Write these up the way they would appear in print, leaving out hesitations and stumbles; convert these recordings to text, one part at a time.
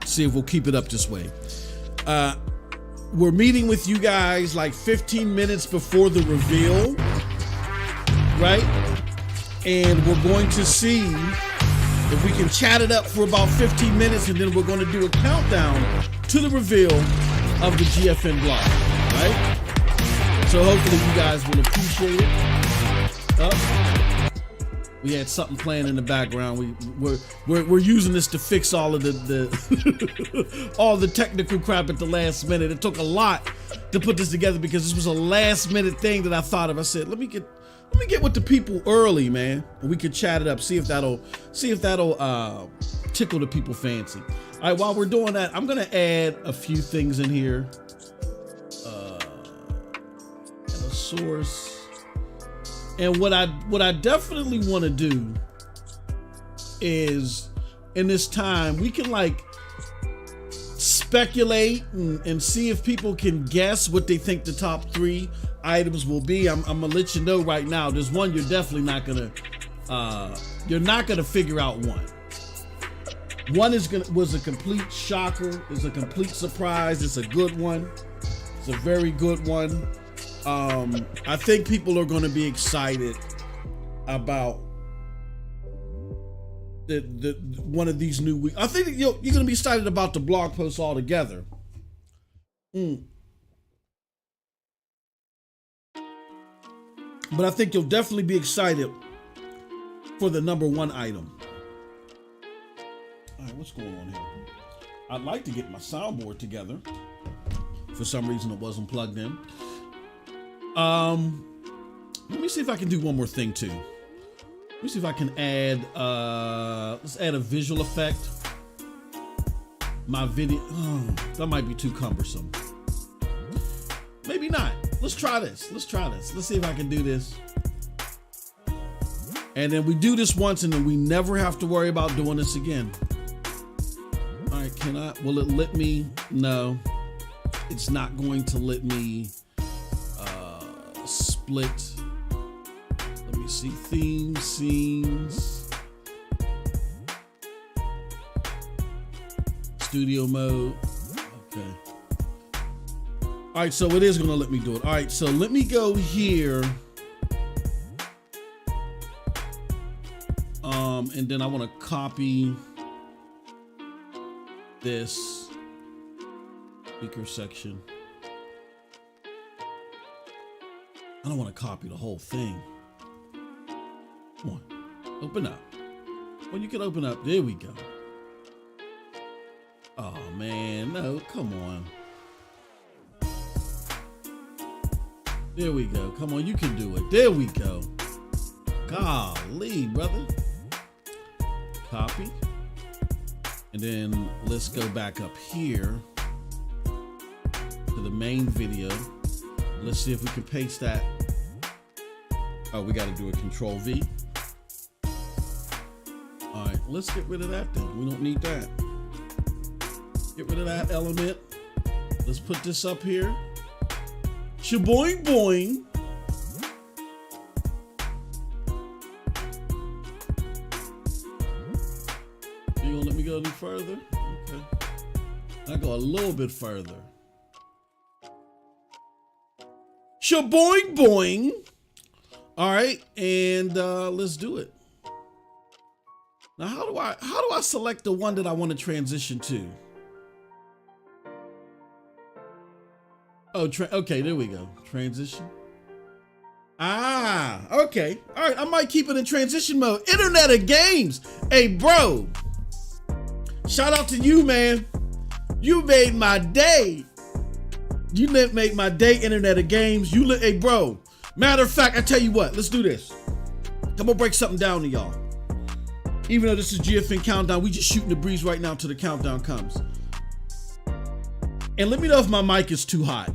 See if we'll keep it up this way. We're meeting with you guys like 15 minutes before the reveal, right? And we're going to see if we can chat it up for about 15 minutes, and then we're going to do a countdown to the reveal of the GFN block, right? So hopefully you guys will appreciate it. We had something playing in the background. We're using this to fix all of the all the technical crap at the last minute. It took a lot to put this together because this was a last minute thing that I thought of. I said, let me get with the people early, man, and we could chat it up. See if that'll tickle the people fancy. All right, while we're doing that, I'm gonna add a few things in here. And a source. And what I definitely want to do is, in this time, we can like speculate and see if people can guess what they think the top 3 items will be. I'm gonna let you know right now. There's one you're definitely not gonna figure out one. One was a complete shocker. It's a complete surprise. It's a good one. It's a very good one. I think people are going to be excited about the one of these new weeks. I think you're going to be excited about the blog post altogether. But I think you'll definitely be excited for the number 1 item. All right, what's going on here? I'd like to get my soundboard together. For some reason, it wasn't plugged in. Let me see if I can do one more thing too. Let me see if I can add, let's add a visual effect. My video, that might be too cumbersome. Maybe not. Let's try this. Let's see if I can do this. And then we do this once and then we never have to worry about doing this again. right, will it let me? No, it's not going to let me split. Let me see, themes, scenes, studio mode. Okay. All right, so it is gonna let me do it. All right, so let me go here. And then I want to copy this speaker section. I don't want to copy the whole thing. Come on, open up. Well, you can open up. There we go. Oh man, no, come on. There we go. Come on, you can do it. There we go. Golly, brother. Copy. And then let's go back up here to the main video. Let's see if we can paste that. Oh, we got to do a Control V. All right, let's get rid of that then. We don't need that. Get rid of that element. Let's put this up here. Shaboing boing. You gonna let me go any further? Okay. I go a little bit further. Shaboing boing. All right, and let's do it. Now, how do I select the one that I want to transition to? Oh, okay, there we go. Transition. Ah, okay. All right, I might keep it in transition mode. Internet of Games. Hey, bro. Shout out to you, man. You made my day. You made my day, Internet of Games. Hey, bro. Matter of fact, I tell you what. Let's do this. I'm gonna break something down to y'all. Even though this is GFN Countdown, we just shooting the breeze right now till the countdown comes. And let me know if my mic is too hot,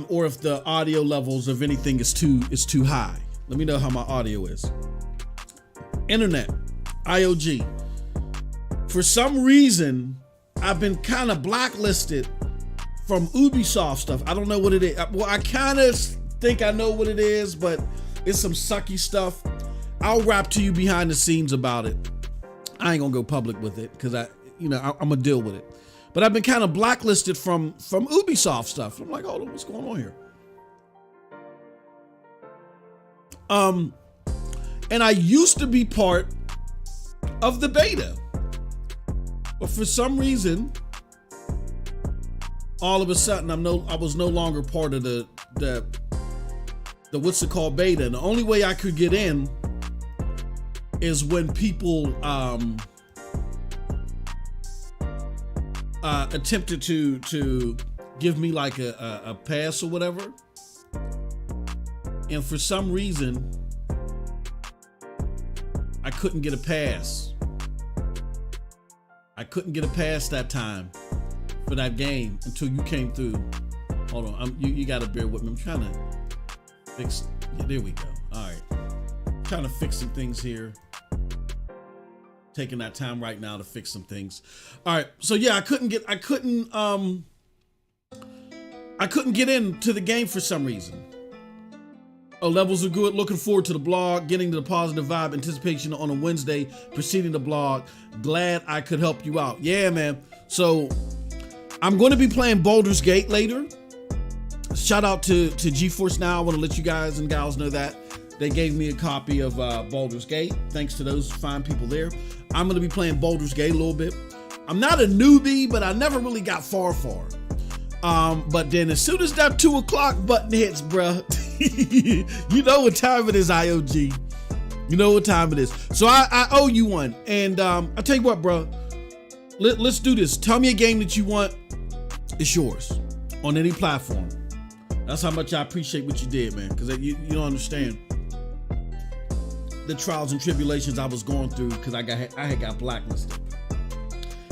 or if the audio levels of anything is too high. Let me know how my audio is. Internet, IOG. For some reason, I've been kind of blacklisted from Ubisoft stuff. I don't know what it is. Well, I kind of think I know what it is, but it's some sucky stuff. I'll rap to you behind the scenes about it. I ain't gonna go public with it because I'm gonna deal with it. But I've been kind of blacklisted from Ubisoft stuff. I'm like, oh, what's going on here? And I used to be part of the beta, but for some reason, all of a sudden, I was no longer part of the what's it called beta. And the only way I could get in is when people attempted to give me like a pass or whatever. And for some reason, I couldn't get a pass. I couldn't get a pass that time for that game until you came through. Hold on, you gotta bear with me. I'm trying to fix. Yeah, there we go. All right, trying to fix some things here. Taking that time right now to fix some things. All right, so yeah, I couldn't get into the game for some reason. Oh, levels are good. Looking forward to the blog. Getting to the positive vibe. Anticipation on a Wednesday preceding the blog. Glad I could help you out. Yeah, man. So I'm going to be playing Baldur's Gate later. Shout out to Geforcenow. I want to let you guys and gals know that they gave me a copy of Baldur's Gate. Thanks to those fine people there. I'm going to be playing Baldur's Gate a little bit. I'm not a newbie, but I never really got far. But then as soon as that 2 o'clock button hits, bruh, you know what time it is, IOG. You know what time it is. So I owe you one. And I'll tell you what, bro. Let's do this. Tell me a game that you want. It's yours on any platform. That's how much I appreciate what you did, man. Because you don't understand the trials and tribulations I was going through because I had got blacklisted.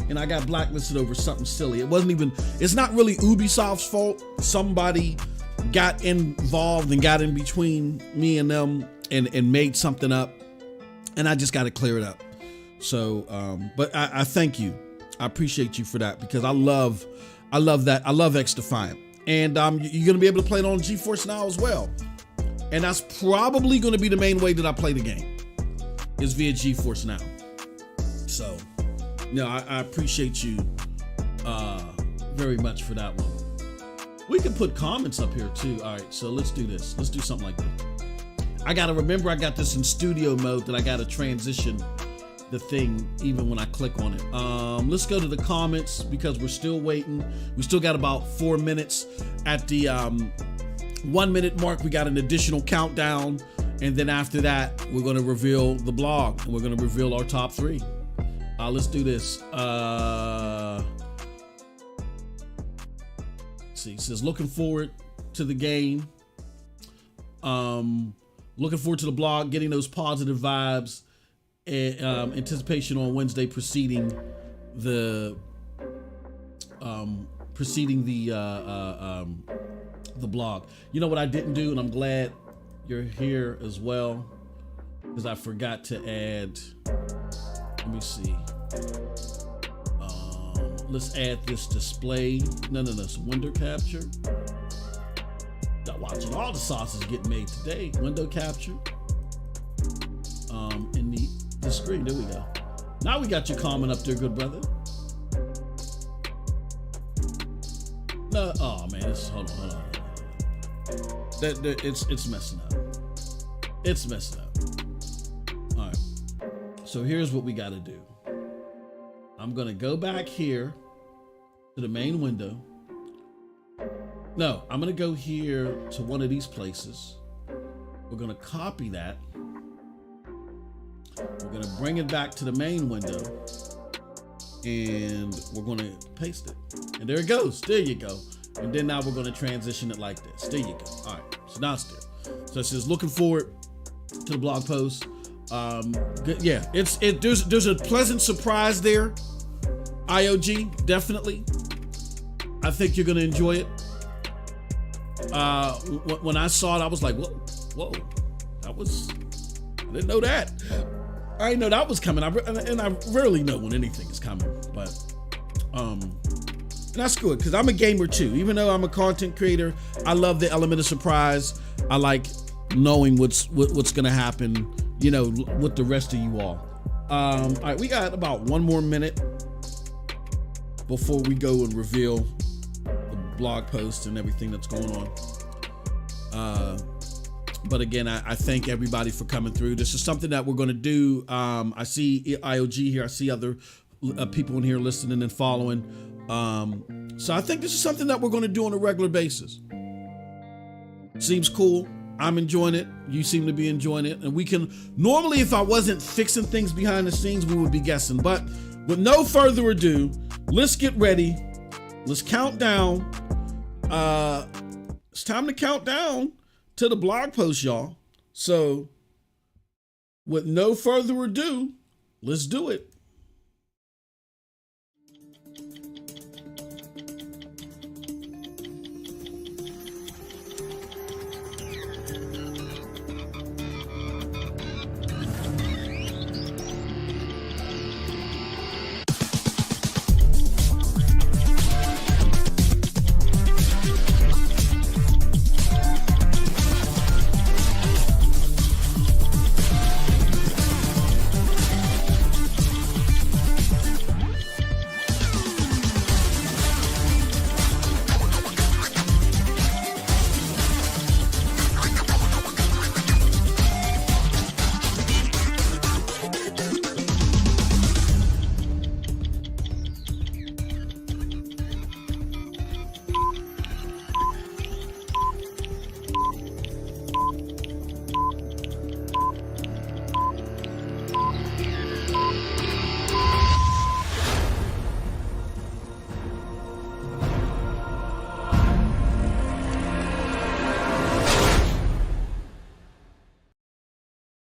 And I got blacklisted over something silly. It's not really Ubisoft's fault. Somebody got involved and got in between me and them and made something up. And I just got to clear it up. So, but I thank you. I appreciate you for that, because I love that. I love X Defiant. And you're gonna be able to play it on Geforcenow as well. And that's probably gonna be the main way that I play the game, is via Geforcenow. So, no, I appreciate you very much for that one. We can put comments up here too. All right, so let's do this. Let's do something like this. I gotta remember I got this in studio mode, that I gotta transition the thing even when I click on it. Let's go to the comments, because we're still waiting. We still got about 4 minutes. At the 1 minute mark, we got an additional countdown. And then after that, we're gonna reveal the blog, and we're gonna reveal our top 3. Let's do this. See, it says looking forward to the game. Looking forward to the blog, getting those positive vibes, and anticipation on Wednesday preceding the blog. You know what I didn't do, and I'm glad you're here as well, because I forgot to add. Let me see. Let's add this display. No, it's window capture. Got watching all the sauces get made today. Window capture. In the screen. There we go. Now we got your comment up there, good brother. No, oh man, hold on. It's messing up. It's messing up. All right. So here's what we got to do. I'm gonna go back here to the main window. No, I'm gonna go here to one of these places. We're gonna copy that. We're gonna bring it back to the main window, and we're gonna paste it. And there it goes. There you go. And then now we're gonna transition it like this. There you go. All right. So now it's there. So it says looking forward to the blog post. Yeah, there's a pleasant surprise there. IOG, definitely. I think you're gonna enjoy it. When I saw it, I was like, whoa, I didn't know that. I didn't know that was coming. And I rarely know when anything is coming, but and that's good, because I'm a gamer too. Even though I'm a content creator, I love the element of surprise. I like knowing what's gonna happen, you know, with the rest of you all. All right, we got about 1 more minute before we go and reveal the blog post and everything that's going on. But again, I thank everybody for coming through. This is something that we're going to do. I see IOG here. I see other people in here listening and following. So I think this is something that we're going to do on a regular basis. Seems cool. I'm enjoying it. You seem to be enjoying it. And we can, normally if I wasn't fixing things behind the scenes, we would be guessing. But with no further ado, let's get ready. Let's count down. It's time to count down to the blog post, y'all. So with no further ado, let's do it.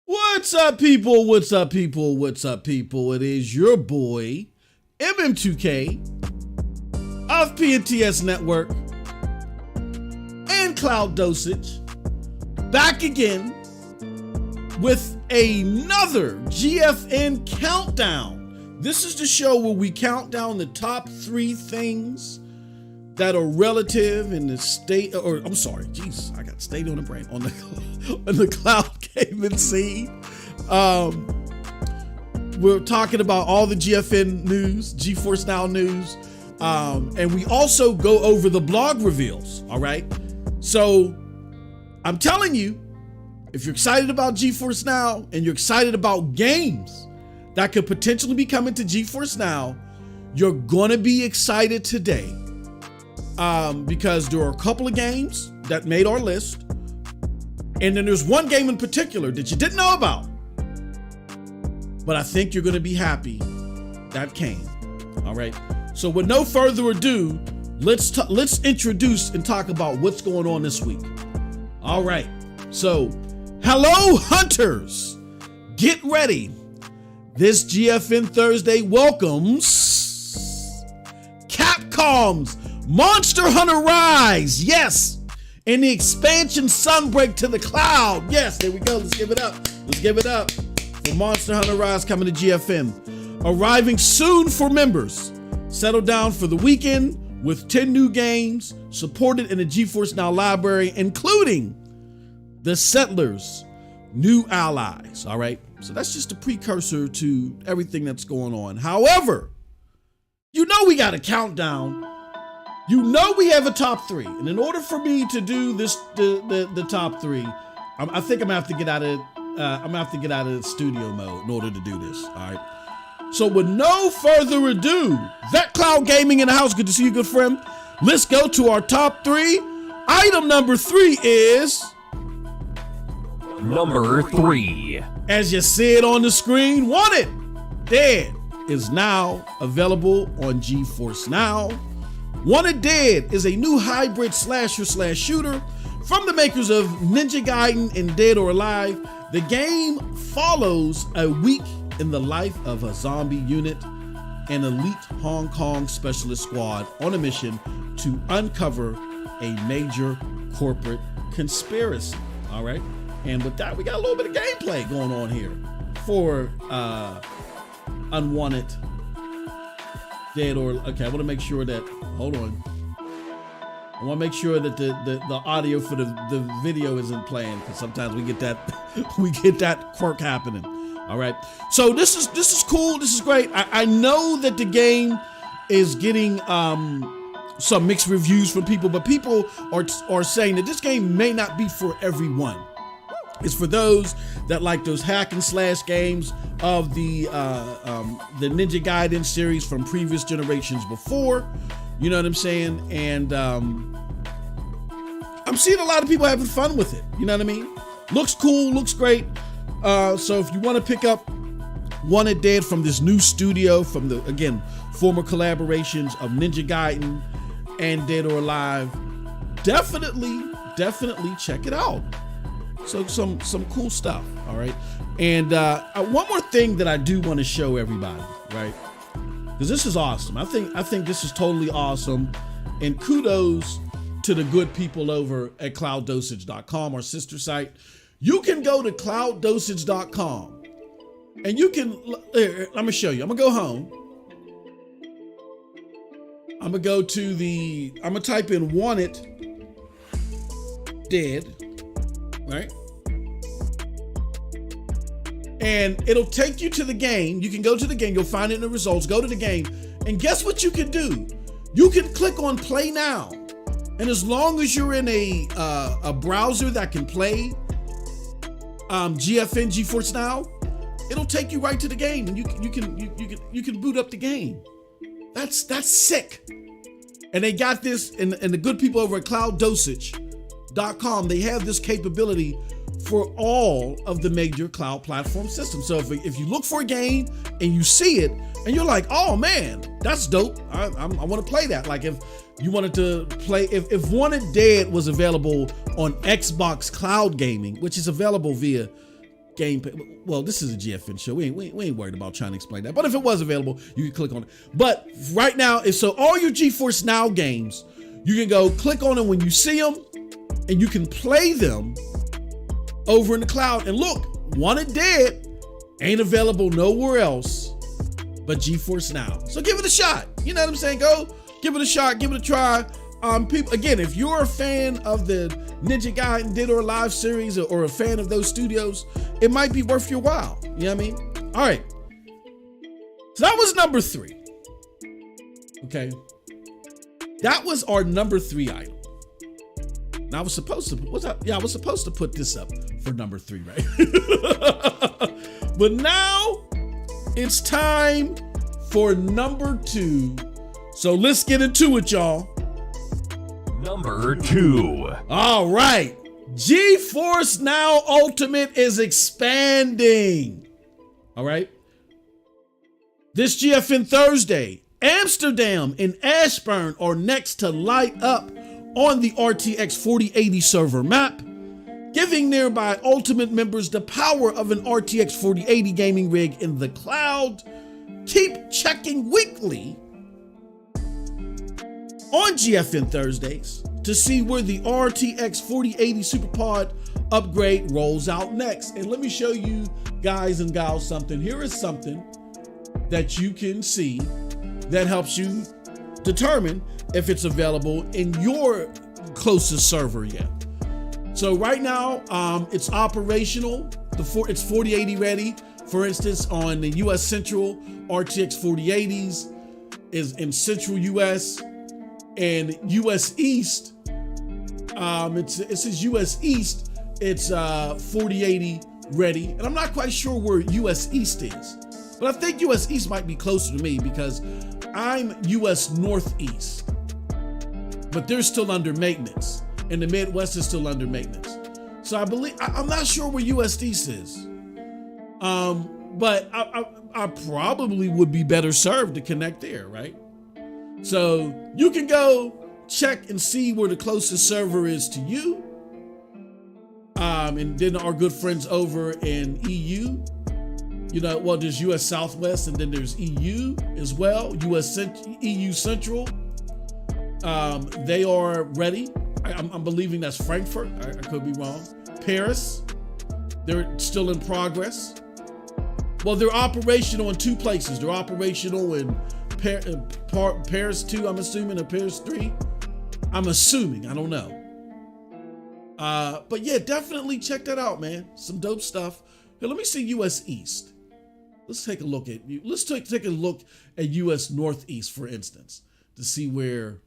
What's up, people? What's up, people? What's up, people? It is your boy, MM2K of PNTS Network and CloudDosage, back again with another GFN countdown. This is the show where we count down the top 3 things that are relative in the state, or I'm sorry, jeez, I got state on the brain, on the cloud gaming scene. We're talking about all the GFN news, Geforcenow news, and we also go over the blog reveals, all right? So I'm telling you, if you're excited about Geforcenow and you're excited about games that could potentially be coming to Geforcenow, you're gonna be excited today. Because there are a couple of games that made our list, and then there's one game in particular that you didn't know about, but I think you're gonna be happy that came. All right. So with no further ado, let's introduce and talk about what's going on this week. All right. So, hello hunters, get ready. This GFN Thursday welcomes Capcom's Monster Hunter Rise, yes, and the expansion Sunbreak to the Cloud. Yes, there we go. Let's give it up. Let's give it up for Monster Hunter Rise coming to GFN. Arriving soon for members. Settle down for the weekend with 10 new games supported in the Geforcenow library, including the Settlers' new allies. All right, so that's just a precursor to everything that's going on. However, you know we got a countdown. You know we have a top 3, and in order for me to do this, the top 3, I think I'm gonna have to get out of the studio mode in order to do this. All right. So with no further ado, that Cloud Gaming in the house. Good to see you, good friend. Let's go to our top 3. Item number 3 is number 3. As you see it on the screen, Wanted Dead is now available on Geforcenow. Wanted Dead is a new hybrid slasher/shooter from the makers of Ninja Gaiden and Dead or Alive. The game follows a week in the life of a zombie unit, an elite Hong Kong specialist squad on a mission to uncover a major corporate conspiracy. All right, and with that, we got a little bit of gameplay going on here for Unwanted Dead or okay. I want to make sure that. Hold on. I want to make sure that the audio for the video isn't playing, because sometimes we get that quirk happening. All right. So this is cool. This is great. I know that the game is getting some mixed reviews from people, but people are saying that this game may not be for everyone. It's for those that like those hack and slash games of the Ninja Gaiden series from previous generations before. You know what I'm saying? And I'm seeing a lot of people having fun with it. You know what I mean? Looks cool, looks great. So if you want to pick up Wanted Dead from this new studio, from the, again, former collaborations of Ninja Gaiden and Dead or Alive, definitely check it out. So some cool stuff, all right? And one more thing that I do want to show everybody, right? Because this is awesome. I think this is totally awesome. And kudos to the good people over at CloudDosage.com, our sister site. You can go to CloudDosage.com and you can, I'm gonna show you. I'm gonna go home. I'm gonna type in Wanted Dead, right? And it'll take you to the game. You can go to the game, you'll find it in the results, go to the game, and guess what you can do? You can click on Play Now. And as long as you're in a browser that can play GFN, Geforcenow, it'll take you right to the game, and you can boot up the game. That's sick. And they got this, and the good people over at CloudDosage.com, they have this capability for all of the major cloud platform systems. So if you look for a game and you see it and you're like, oh man, that's dope, I want to play that. Like if you wanted to play, if Wanted Dead was available on Xbox Cloud Gaming, which is available via Game Pass. Well, this is a GFN show. We ain't worried about trying to explain that. But if it was available, you can click on it. But right now, so all your Geforcenow games, you can go click on them when you see them, and you can play them over in the cloud. And look, Wanted Dead ain't available nowhere else but Geforcenow. So give it a shot. You know what I'm saying? Go give it a shot, give it a try. People, again, if you're a fan of the Ninja Gaiden Dead or Alive series or a fan of those studios, it might be worth your while. You know what I mean? All right. So that was number 3. Okay. That was our number 3 item. Now I was supposed to, I was supposed to put this up for number 3, right? But now it's time for number 2. So let's get into it, y'all. Number 2. All right. Geforcenow Ultimate is expanding. All right. This GFN Thursday, Amsterdam and Ashburn are next to light up on the RTX 4080 server map, giving nearby Ultimate members the power of an RTX 4080 gaming rig in the cloud. Keep checking weekly on GFN Thursdays to see where the RTX 4080 SuperPod upgrade rolls out next. And let me show you guys and gals something. Here is something that you can see that helps you determine if it's available in your closest server yet. So right now, it's operational. It's 4080 ready. For instance, on the US Central, RTX 4080s is in Central US. And US East, it says US East, it's 4080 ready. And I'm not quite sure where US East is, but I think US East might be closer to me because I'm US Northeast, but they're still under maintenance. And the Midwest is still under maintenance. So I believe, I'm not sure where US East is. But I probably would be better served to connect there, right? So you can go check and see where the closest server is to you. And then our good friends over in EU, you know, well, there's US Southwest and then there's EU as well, EU Central. They are ready. I'm believing that's Frankfurt. I could be wrong. Paris, they're still in progress. Well, they're operational in 2 places. They're operational in Paris 2, I'm assuming, or Paris 3. I'm assuming, I don't know. But yeah, definitely check that out, man. Some dope stuff. Here, let me see US East. Let's take a look at you. Let's take a look at US Northeast, for instance, to see where.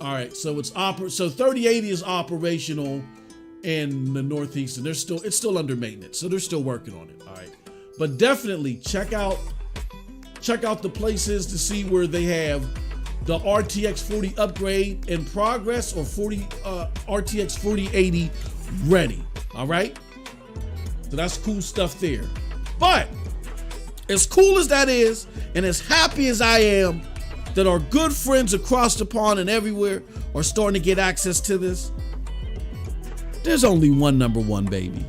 All right, so it's so 3080 is operational in the Northeast, and it's still under maintenance, so they're still working on it. All right, but definitely check out the places to see where they have the RTX 40 upgrade in progress or RTX 4080 ready. All right, so that's cool stuff there. But as cool as that is, and as happy as I am that our good friends across the pond and everywhere are starting to get access to this, there's only one number 1, baby.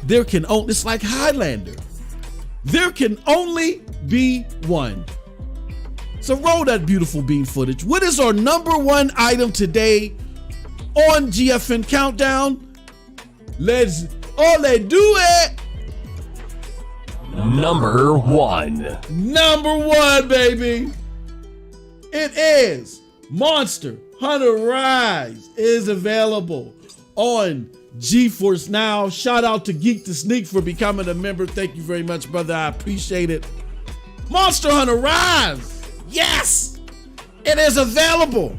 It's like Highlander. There can only be one. So roll that beautiful beam footage. What is our number 1 item today on GFN Countdown? Let's do it. Number 1. Number 1, baby. It is Monster Hunter Rise is available on Geforcenow. Shout out to Geek the Sneak for becoming a member. Thank you very much, brother. I appreciate it. Monster Hunter Rise. Yes, it is available.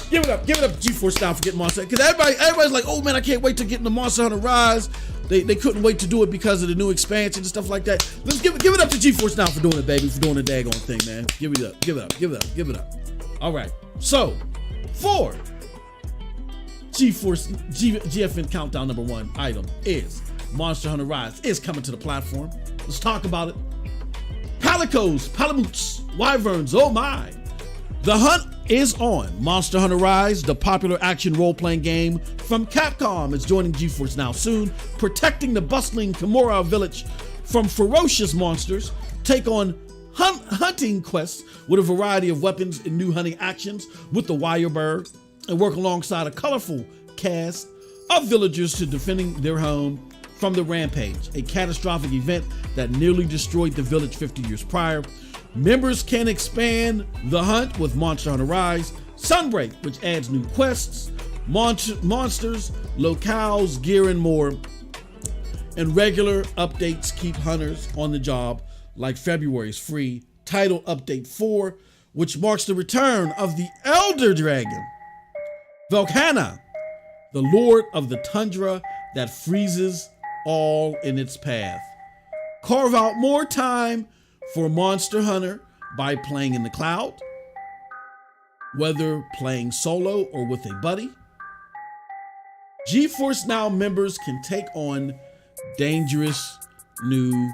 Give it up to Geforcenow for getting Monster. Because everybody's like, oh man, I can't wait to get into Monster Hunter Rise. They couldn't wait to do it because of the new expansion and stuff like that. Let's give it up to Geforcenow for doing it, baby, for doing the daggone thing, man. Give it up. All right. So, for GFN Countdown number 1 item is Monster Hunter Rise is coming to the platform. Let's talk about it. Palicos, Palamutes, Wyverns, oh my. The hunt is on. Monster Hunter Rise, the popular action role-playing game from Capcom, is joining Geforcenow soon, protecting the bustling Kimura village from ferocious monsters. Take on hunting quests with a variety of weapons and new hunting actions with the Wirebird, and work alongside a colorful cast of villagers to defending their home from the Rampage, a catastrophic event that nearly destroyed the village 50 years prior. Members can expand the hunt with Monster Hunter Rise, Sunbreak, which adds new quests, monsters, locales, gear, and more. And regular updates keep hunters on the job, like February's free title update 4, which marks the return of the Elder Dragon, Velkhana, the Lord of the Tundra that freezes all in its path. Carve out more time for Monster Hunter by playing in the cloud, whether playing solo or with a buddy. Geforcenow members can take on dangerous new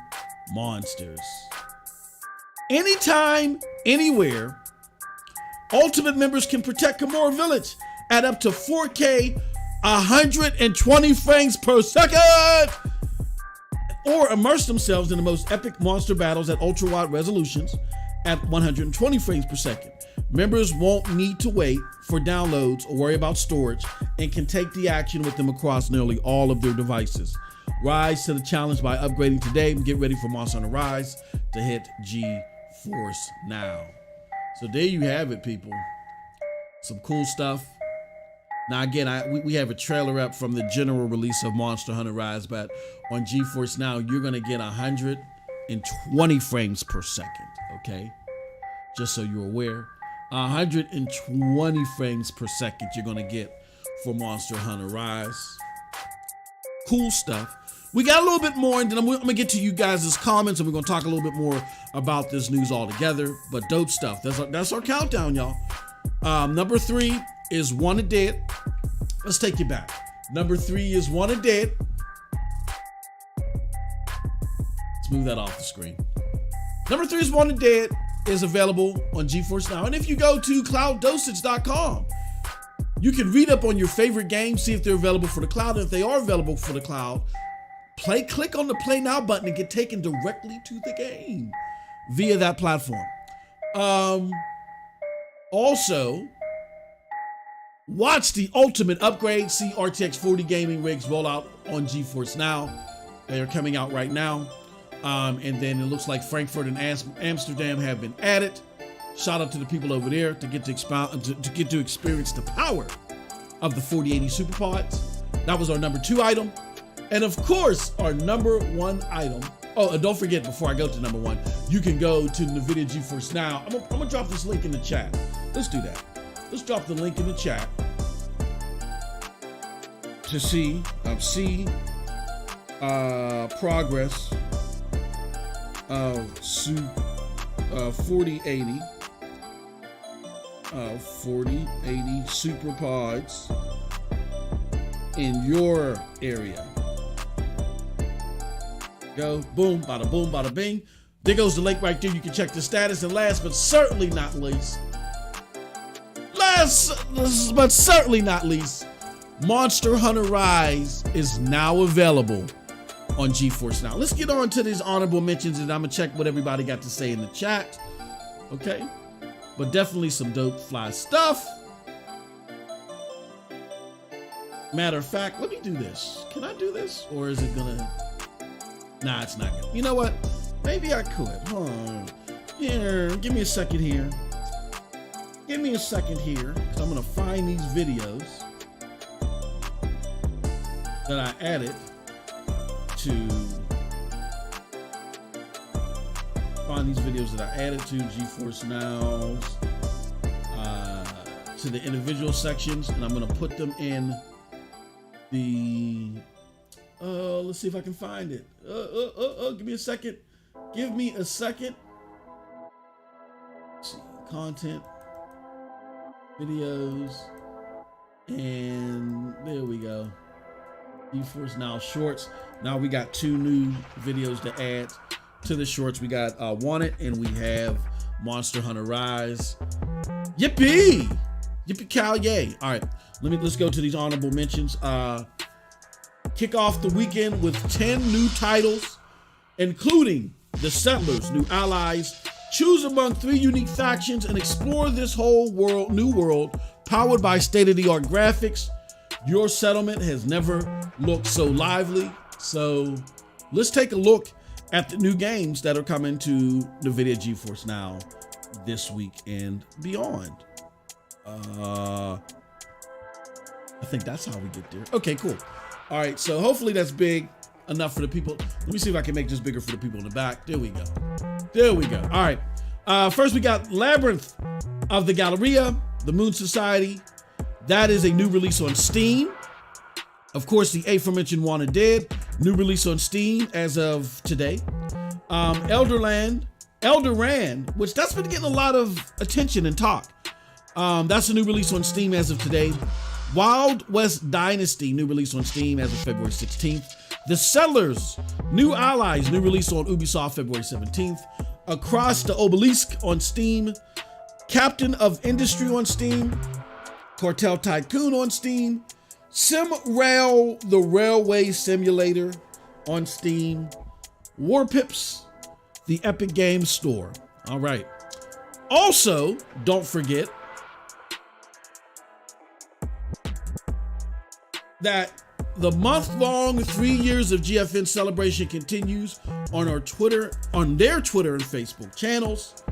monsters. Anytime, anywhere, Ultimate members can protect Kimura Village at up to 4K 120 frames per second, or immerse themselves in the most epic monster battles at ultra-wide resolutions at 120 frames per second. Members won't need to wait for downloads or worry about storage and can take the action with them across nearly all of their devices. Rise to the challenge by upgrading today and get ready for Monster Hunter Rise to hit Geforce now. So there you have it, people. Some cool stuff. Now again, we have a trailer up from the general release of Monster Hunter Rise, but on Geforcenow, you're gonna get 120 frames per second, okay? Just so you're aware. 120 frames per second you're gonna get for Monster Hunter Rise. Cool stuff. We got a little bit more, and then I'm gonna get to you guys' comments, and we're gonna talk a little bit more about this news altogether. But dope stuff. That's our countdown, y'all. Number 3 is Wanted Dead. Let's take you back. Number 3 is Wanted Dead. Let's move that off the screen. Number 3 is Wanted Dead. Is available on Geforcenow. And if you go to CloudDosage.com, you can read up on your favorite games, see if they're available for the cloud. And if they are available for the cloud, click on the Play Now button and get taken directly to the game via that platform. Also, watch the ultimate upgrade. See RTX 40 gaming rigs roll out on Geforcenow. They are coming out right now. And then it looks like Frankfurt and Amsterdam have been added. Shout out to the people over there to get to experience the power of the 4080 SuperPods. That was our number 2 item. And of course, our number 1 item. Oh, and don't forget, before I go to number 1, you can go to NVIDIA Geforcenow. I'm gonna drop this link in the chat. Let's do that. Let's drop the link in the chat to see progress of 4080 SuperPods in your area. Go, boom, bada bing. There goes the link right there. You can check the status. And last but certainly not least, Monster Hunter Rise is now available on Geforcenow. Let's get on to these honorable mentions, and I'm gonna check what everybody got to say in the chat. Okay, but definitely some dope fly stuff. Matter of fact, let me do this. Can I do this, or is it gonna? Nah, it's not gonna. You know what? Maybe I could. Hold on. Here, give me a second here. Give me a second here, because I'm gonna find these videos that I added to Geforcenow's to the individual sections, and I'm going to put them in the let's see if I can find it. Give me a second. Let's see, content, videos, and there we go. Geforcenow shorts. Now we got 2 new videos to add to the shorts. We got Wanted, and we have Monster Hunter Rise. Yippee! Yippee cow yay! All right, let's go to these honorable mentions. Kick off the weekend with 10 new titles, including The Settlers, New Allies. Choose among 3 unique factions and explore this whole new world powered by state-of-the-art graphics. Your settlement has never looked so lively. So let's take a look at the new games that are coming to NVIDIA GeForce Now this week and beyond. I think that's how we get there. Okay, cool. All right, so hopefully that's big enough for the people. Let me see if I can make this bigger for the people in the back. There we go. There we go. All right. First, we got Labyrinth of the Galleria, the Moon Society. That is a new release on Steam. Of course, the aforementioned Wanted Dead, new release on Steam as of today. Elderland, which that's been getting a lot of attention and talk. That's a new release on Steam as of today. Wild West Dynasty, new release on Steam as of February 16th. The Settlers, New Allies, new release on Ubisoft February 17th. Across the Obelisk on Steam. Captain of Industry on Steam. Cartel Tycoon on Steam. SimRail, the Railway Simulator on Steam. War Pips, the Epic Games Store. All right. Also, don't forget that the month-long 3 years of GFN celebration continues on their Twitter and Facebook channels.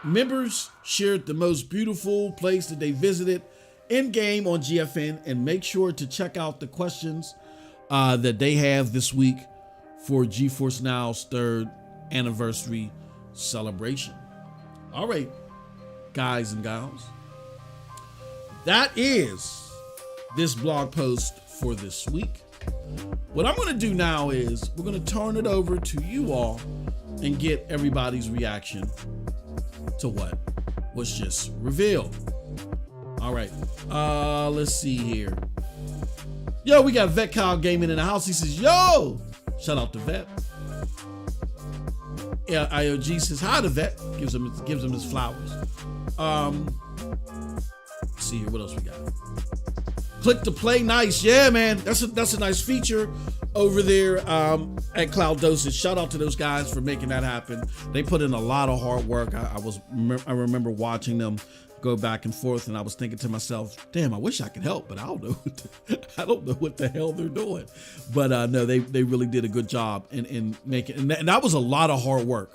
Members shared the most beautiful place that they visited in-game on GFN, and make sure to check out the questions that they have this week for GeForce Now's 3rd anniversary celebration. All right, guys and gals, that is this blog post for this week. What I'm going to do now is we're going to turn it over to you all and get everybody's reaction to what was just revealed. All right, let's see here. Yo, we got Vet Kyle Gaming in the house. He says, yo, shout out to Vet. Yeah, IOG says hi to Vet. Gives him his flowers. Let's see here, what else we got? Click to play, nice. Yeah, man, that's a nice feature over there at CloudDosage. Shout out to those guys for making that happen. They put in a lot of hard work. I remember watching them go back and forth, and I was thinking to myself, damn, I wish I could help, but I don't know what the hell they're doing. But no, they really did a good job in making, and that was a lot of hard work,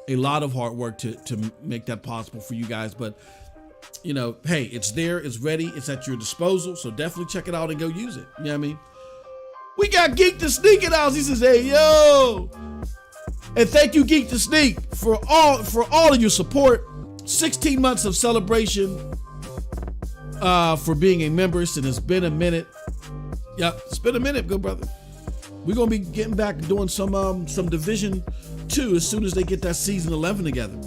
to make that possible for you guys. But you know, hey, it's there, it's ready, it's at your disposal, so definitely check it out and go use it. You know what I mean? We got Geek to Sneak in the house. He says, hey, yo. And thank you, Geek to Sneak, for all of your support. 16 months of celebration for being a member. So it's been a minute. Yep, it's been a minute, good brother. We're gonna be getting back and doing some Division 2 as soon as they get that season 11 together.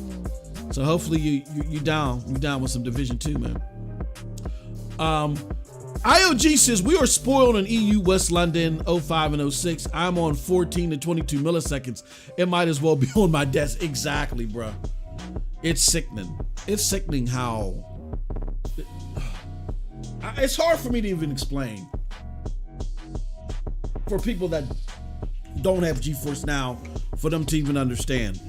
So hopefully you down with some Division 2, man. IOG says, we are spoiled in EU West London 05 and 06. I'm on 14 to 22 milliseconds. It might as well be on my desk. Exactly, bro. It's sickening. It's sickening how it's hard for me to even explain for people that don't have GeForce Now, for them to even understand.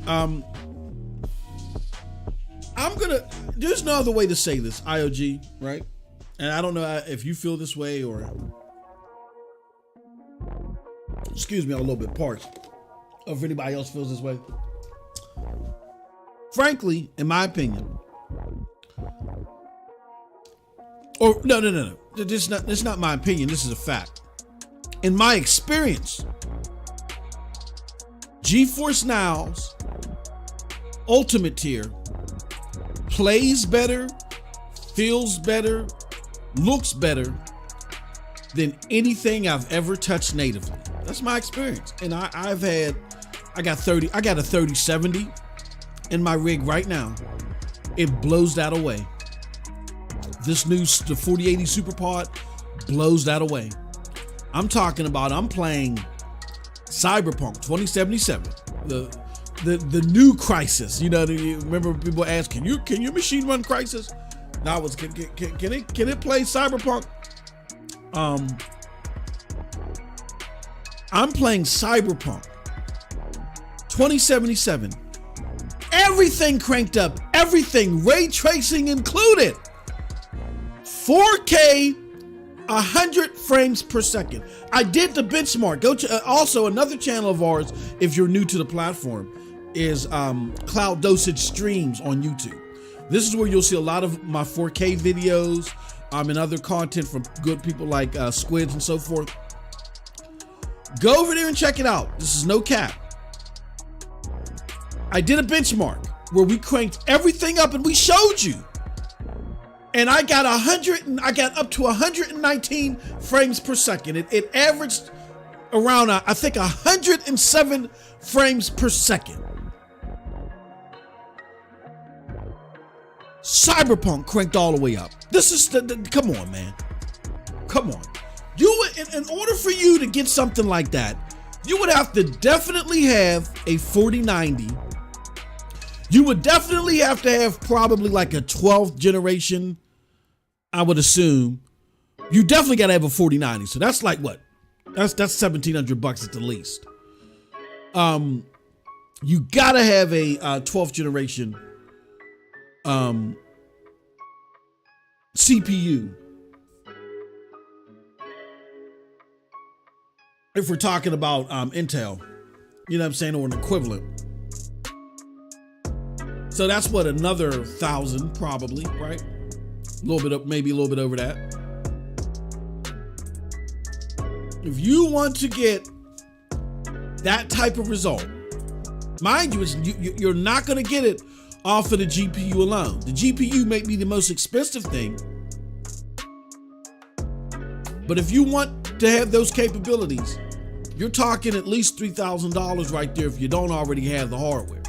There's no other way to say this, IOG, right? And I don't know if you feel this way or, excuse me, I'm a little bit parched. Or if anybody else feels this way. Frankly, in my opinion, or no. This is not my opinion. This is a fact. In my experience, GeForce Now's Ultimate tier plays better, feels better, looks better than anything I've ever touched natively. That's my experience. And I got a 3070 in my rig right now. It blows that away. This new, the 4080 SuperPod blows that away. I'm talking about, I'm playing Cyberpunk 2077, the new Crisis. You know, remember people ask, can your machine run Crisis? Now it's can it play Cyberpunk? I'm playing Cyberpunk 2077. Everything cranked up, everything ray tracing included. 4K 100 frames per second. I did the benchmark. Go to also another channel of ours, if you're new to the platform, is CloudDosage streams on YouTube. This is where you'll see a lot of my 4K videos and other content from good people like Squidzzz and so forth. Go over there and check it out. This is no cap. I did a benchmark where we cranked everything up and we showed you. And I got up to 119 frames per second. It averaged around, I think, 107 frames per second. Cyberpunk cranked all the way up. This is come on, man. Come on. In order for you to get something like that, you would have to definitely have a 4090. You would definitely have to have probably like a 12th generation, I would assume. You definitely got to have a 4090. So that's like what? That's $1,700 at the least. You got to have a 12th generation CPU. If we're talking about Intel, you know what I'm saying, or an equivalent. So that's what, another 1,000 probably, right? A little bit up, maybe a little bit over that. If you want to get that type of result, mind you, you're not going to get it off of the GPU alone. The GPU may be the most expensive thing, but if you want to have those capabilities, you're talking at least $3,000 right there if you don't already have the hardware.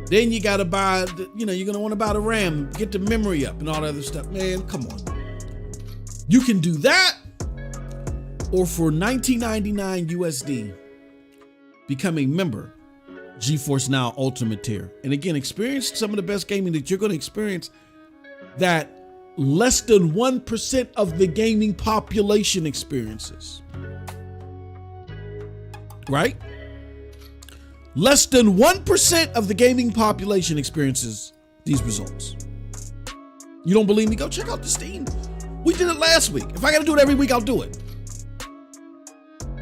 Then you got to buy, you're going to want to buy the RAM, get the memory up and all that other stuff. Man, come on. You can do that, or for $19.99 USD, become a member, Geforcenow Ultimate Tier. And again, experience some of the best gaming that you're going to experience that less than 1% of the gaming population experiences. Right? Less than 1% of the gaming population experiences these results. You don't believe me? Go check out the Steam. We did it last week. If I got to do it every week, I'll do it.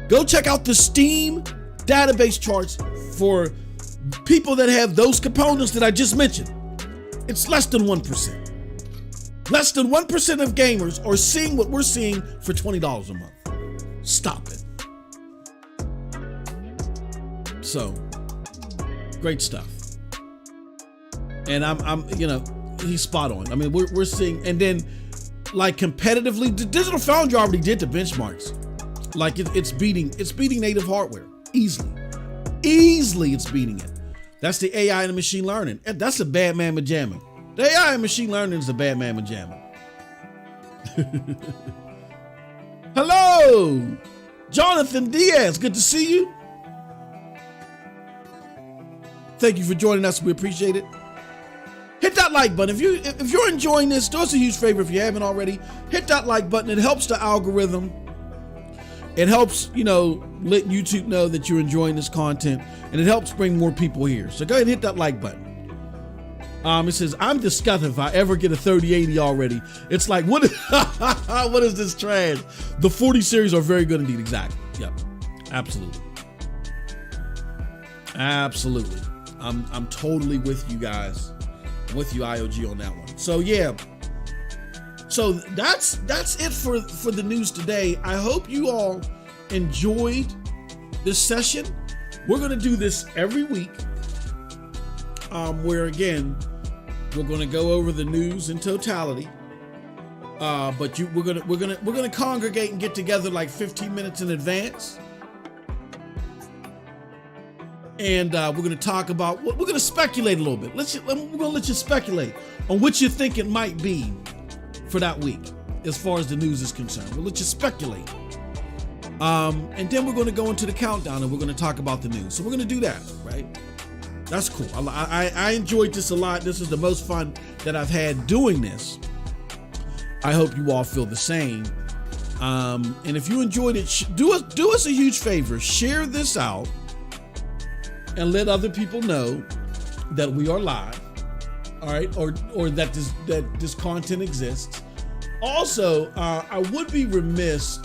Go check out the Steam database charts for people that have those components that I just mentioned. It's less than 1%. Less than 1% of gamers are seeing what we're seeing for $20 a month. Stop it. So, great stuff. And I'm he's spot on. I mean, we're seeing, and then like competitively, the Digital Foundry already did the benchmarks. Like it's beating native hardware easily. Easily it's beating it. That's the AI and machine learning. That's a bad man with jamming. The AI and machine learning is a bad man with jamming. Hello, Jonathan Diaz. Good to see you. Thank you for joining us. We appreciate it. Hit that like button. If you're enjoying this, do us a huge favor if you haven't already. Hit that like button. It helps the algorithm. It helps, let YouTube know that you're enjoying this content, and it helps bring more people here. So go ahead and hit that like button. It says, I'm disgusted if I ever get a 3080 already. It's like, what is this trash? The 40 series are very good indeed. Exactly. Yep. Absolutely. Absolutely. I'm totally with you guys. I'm with you, IOG, on that one. So yeah. So that's it for the news today. I hope you all enjoyed this session. We're gonna do this every week. Where again, we're gonna go over the news in totality. But we're gonna congregate and get together like 15 minutes in advance. And we're going to talk about, we're going to speculate a little bit. We're going to let you speculate on what you think it might be for that week as far as the news is concerned. We'll let you speculate. And then we're going to go into the countdown and we're going to talk about the news. So we're going to do that, right? That's cool. I enjoyed this a lot. This is the most fun that I've had doing this. I hope you all feel the same. And if you enjoyed it, do us a huge favor. Share this out. And let other people know that we are live, all right, or that this content exists. Also, I would be remiss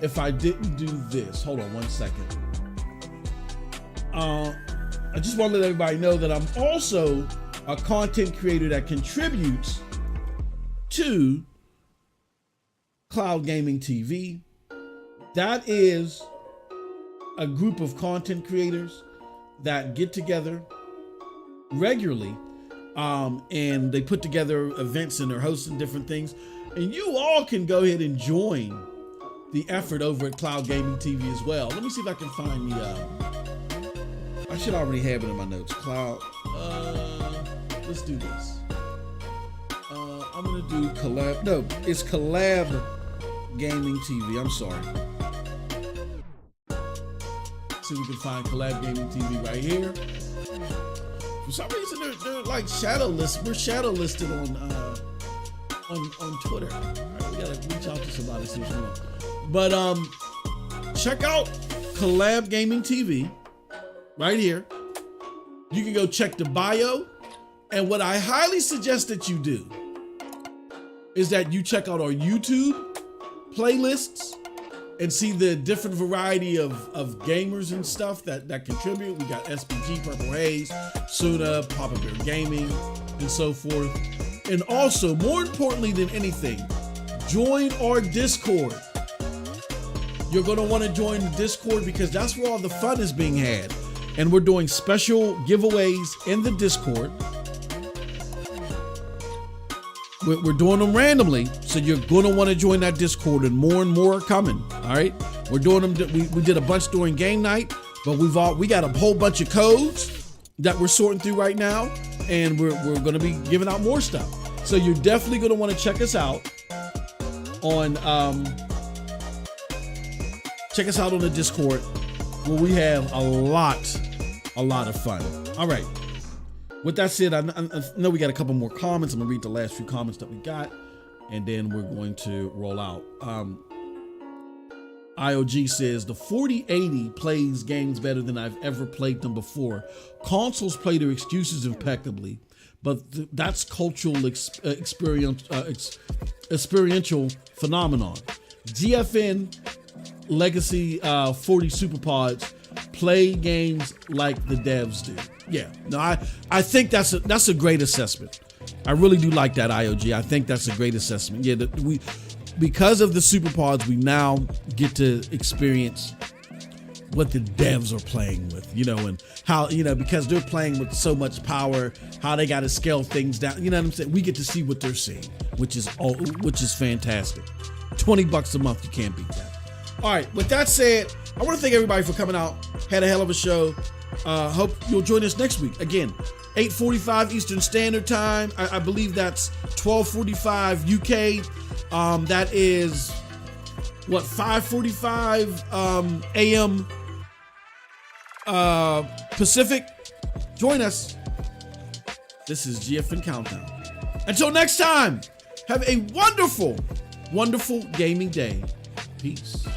if I didn't do this. Hold on one second. I just want to let everybody know that I'm also a content creator that contributes to Cloud Gaming TV. That is a group of content creators that get together regularly, and they put together events and they're hosting different things. And you all can go ahead and join the effort over at Cloud Gaming TV as well. Let me see if I can find I should already have it in my notes. Cloud, let's do this. I'm gonna do collab. No, it's Collab Gaming TV. I'm sorry. See if we can find Collab Gaming TV right here. For some reason, they're like shadow listed. We're shadow listed on Twitter. All right, we gotta reach out to somebody to see what's going on. But check out Collab Gaming TV right here. You can go check the bio, and what I highly suggest that you do is that you check out our YouTube playlists and see the different variety of gamers and stuff that contribute. We got SPG, Purple Haze, Suna, Papa Bear Gaming, and so forth. And also, more importantly than anything, join our Discord. You're gonna wanna join the Discord because that's where all the fun is being had. And we're doing special giveaways in the Discord. We're doing them randomly, so you're going to want to join that Discord, and more are coming. All right, we're doing them. We did a bunch during game night, but we got a whole bunch of codes that we're sorting through right now, and we're going to be giving out more stuff. So you're definitely going to want to check us out on the Discord, where we have a lot of fun. All right. With that said, I know we got a couple more comments. I'm gonna read the last few comments that we got, and then we're going to roll out. IOG says, the 4080 plays games better than I've ever played them before. Consoles play their excuses impeccably, but that's cultural experiential phenomenon. GFN Legacy 40 Superpods play games like the devs do. Yeah, no, I think that's a great assessment. I really do like that, IOG. I think that's a great assessment. Yeah, because of the Superpods, we now get to experience what the devs are playing with, and how, because they're playing with so much power, how they got to scale things down. You know what I'm saying? We get to see what they're seeing, which is fantastic. $20 a month, you can't beat that. All right, with that said, I want to thank everybody for coming out. Had a hell of a show. Hope you'll join us next week. Again, 8:45 Eastern Standard Time. I believe that's 12:45 UK. That is, 5:45 a.m. Pacific. Join us. This is GFN Countdown. Until next time, have a wonderful, wonderful gaming day. Peace.